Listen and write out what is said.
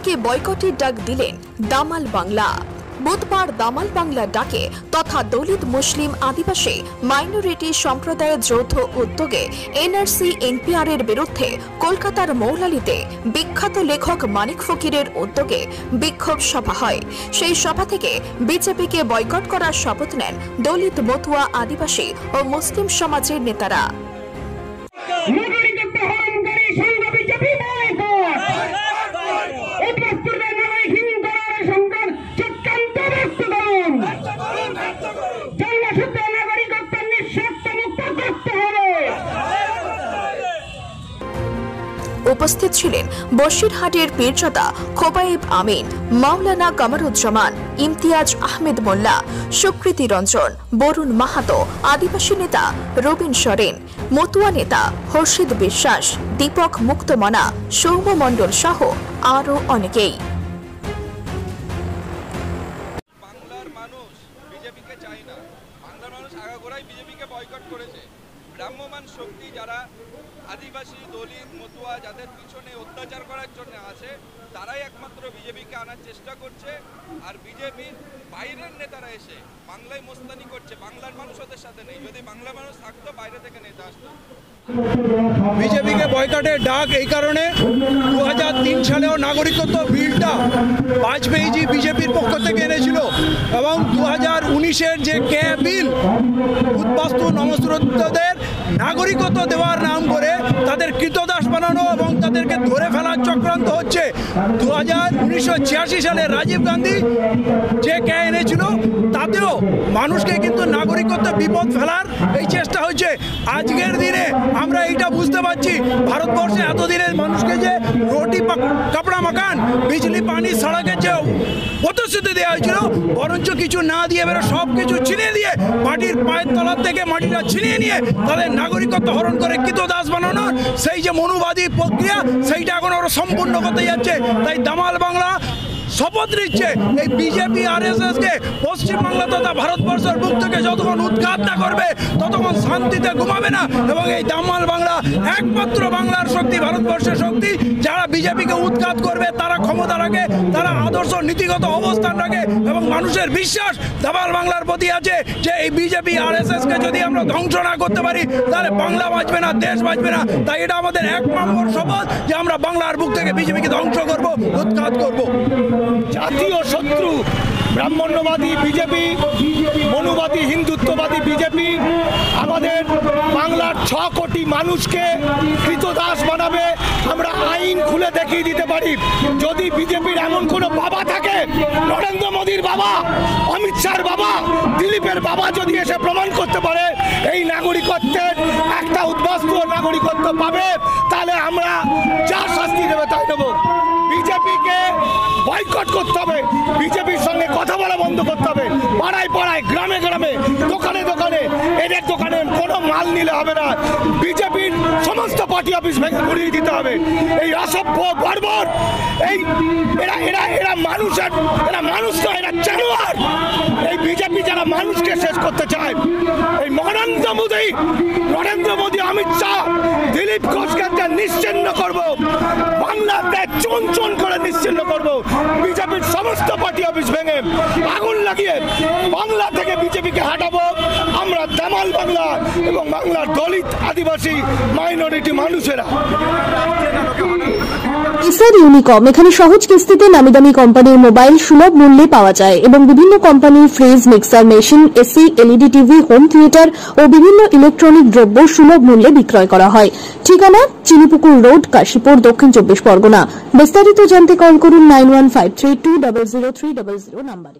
বিজেপিকে বয়কটের ডাক দিলেন দামাল বাংলা। বুধবার দামাল বাংলা ডাকে তথা দলিত মুসলিম আদিবাসী মাইনরিটি সম্প্রদায়ের যৌথ উদ্যোগে এনআরসি এনপিআর এর বিরুদ্ধে কলকাতার মৌলালিতে বিখ্যাত লেখক মানিক ফকিরের উদ্যোগে বিক্ষোভ সভা হয়। সেই সভা থেকে বিজেপিকে বয়কট করার শপথ নেন দলিত মতুয়া আদিবাসী ও মুসলিম সমাজের নেতারা। উপস্থিত ছিলেন বসিরহাটের পীরজাদা খোবাইব আমিন, মাওলানা কামারুজ্জামান, ইমতিয়াজ আহমেদ মোল্লা, সুকৃতি রঞ্জন, বরুণ মাহাতো, আদিবাসী নেতা রবীন সরেন, মতুয়া নেতা হর্ষিত বিশ্বাস, দীপক মুক্তমনা, সৌম্য মণ্ডল সহ আরও অনেকেই। বাংলার মানুষ বিজেপিকে চায় না, বাংলার মানুষ আগাগোড়াই বিজেপিকে বয়কট করেছে। ভ্রাম্যমান শক্তি যারা আদিবাসী দলিত মতুয়া যাদের পিছনে অত্যাচার করার জন্য আছে তারাই একমাত্র বিজেপিকে আনার চেষ্টা করছে। আর বিজেপির বাইরের নেতারা এসে বাংলায় মোস্তানি করছে, বাংলার মানুষ ওদের সাথে নেই। যদি বাংলা মানুষ থাকতো বাইরে থেকে নেতা আসতো। বিজেপিকে বয়কটের ডাক এই কারণে 2003 সালেও নাগরিকত্ব বিলটা বাজপেয়ীজি বিজেপির পক্ষ থেকে এনেছিল এবং 2019-এর যে কে বিল উদ্বাস্তু নমস্রোতদের নাগরিকত্ব দেওয়ার নাম করে তাদের কৃতদাস বানানো এবং তাদেরকে ধরে ফেলার চক্রান্ত হচ্ছে। 1986 সালে রাজীব গান্ধী যে কে এনেছিল তাতেও মানুষকে কিন্তু নাগরিকত্ব বিপদ ফেলার এই চেষ্টা হচ্ছে। আজকের দিনে আমরা এইটা বুঝতে পারছি ভারতবর্ষে এতদিনের মানুষকে যে রুটি কাপড়া মাকান বিজলি পানি সড়কের যে প্রতিশ্রুতি দেওয়া হয়েছিল বরঞ্চ কিছু না দিয়ে এবারে সব কিছু ছিনিয়ে দিয়ে মাটির পায়ের তলার থেকে মাটিটা ছিনিয়ে নিয়ে তাদের নাগরিকত্ব হরণ করে কৃতদাস বানানোর সেই যে মনুবাদী প্রক্রিয়া সেইটা এখন ওরা সম্পূর্ণ করতে যাচ্ছে। তাই দামাল বাংলা শপথ নিচ্ছে এই বিজেপি আরএসএসকে পশ্চিমবাংলা তথা ভারতবর্ষের বুক থেকে যতক্ষণ উৎখাত না করবে ততক্ষণ শান্তিতে ঘুমাবে না। এবং এই দামাল বাংলা একমাত্র বাংলার শক্তি, ভারতবর্ষের শক্তি। যারা বিজেপিকে উৎখাত করবে তারা ক্ষমতা রাখে, তারা আদর্শ নীতিগত অবস্থান রাখে এবং মানুষের বিশ্বাস দামাল বাংলার প্রতি আছে যে এই বিজেপি আরএসএসকে যদি আমরা ধ্বংস না করতে পারি তাহলে বাংলা বাঁচবে না, দেশ বাঁচবে না। তাই এটা আমাদের 1 নম্বর শপথ যে আমরা বাংলার বুক থেকে বিজেপিকে ধ্বংস করব, উৎখাত করব। জাতীয় শত্রু ব্রাহ্মণ্যবাদী বিজেপি, মনুবাদী হিন্দুত্ববাদী বিজেপি আমাদের বাংলার 6 কোটি মানুষকে কৃতদাস বানাবে। আমরা আইন খুলে দেখিয়ে দিতে পারি। যদি বিজেপির এমন কোনো বাবা থাকে, নরেন্দ্র মোদীর বাবা, অমিত শাহর বাবা, দিলীপের বাবা যদি এসে প্রমাণ করতে পারে এই নাগরিকত্বের একটা উদ্বাস্তু নাগরিকত্ব পাবে তাহলে আমরা যা শাস্তি দেবে তাই দেব। বিজেপিকে বয়কট করতে হবে, বিজেপির সঙ্গে কথা বলা বন্ধ করতে হবে। পাড়ায় পাড়ায়, গ্রামে গ্রামে, দোকানে দোকানে এদের দোকানে কোনো মাল নিলে হবে না। বিজেপির সমস্ত পার্টি অফিস ভেঙে গুড়িয়ে দিতে হবে। এই অসভ্য বর্বর এই এরা মানুষের, এরা মানুষ নয়, এরা জানোয়ার। এই বিজেপি যারা মানুষকে শেষ করতে চায়, এই নরেন্দ্র মোদী, অমিত শাহ, দিলীপ ঘোষকে নিশ্চিহ্ন করব, বাংলাতে চুন চুন করে নিশ্চিহ্ন করব। বিজেপির সমস্ত পার্টি অফিস ভেঙে আগুন লাগিয়ে বাংলা থেকে বিজেপিকে হাঁটাবো। আমরা দামাল বাংলা এবং বাংলার দলিত আদিবাসী মাইনরিটি মানুষেরা। ইসার ইউনিকম এখানে সহজ কিস্তিতে নামি দামি কোম্পানির মোবাইল সুলভ মূল্যে পাওয়া যায় এবং বিভিন্ন কোম্পানির fridge, mixer machine, AC, LED TV, home theatre ও বিভিন্ন ইলেকট্রনিক দ্রব্য সুলভ মূল্যে বিক্রয় করা হয়। ঠিকানা চিনিপুকুর রোড, কাশীপুর, দক্ষিণ 24 পরগনা। বিস্তারিত জানতে কল করুন 9153200300 নম্বরে।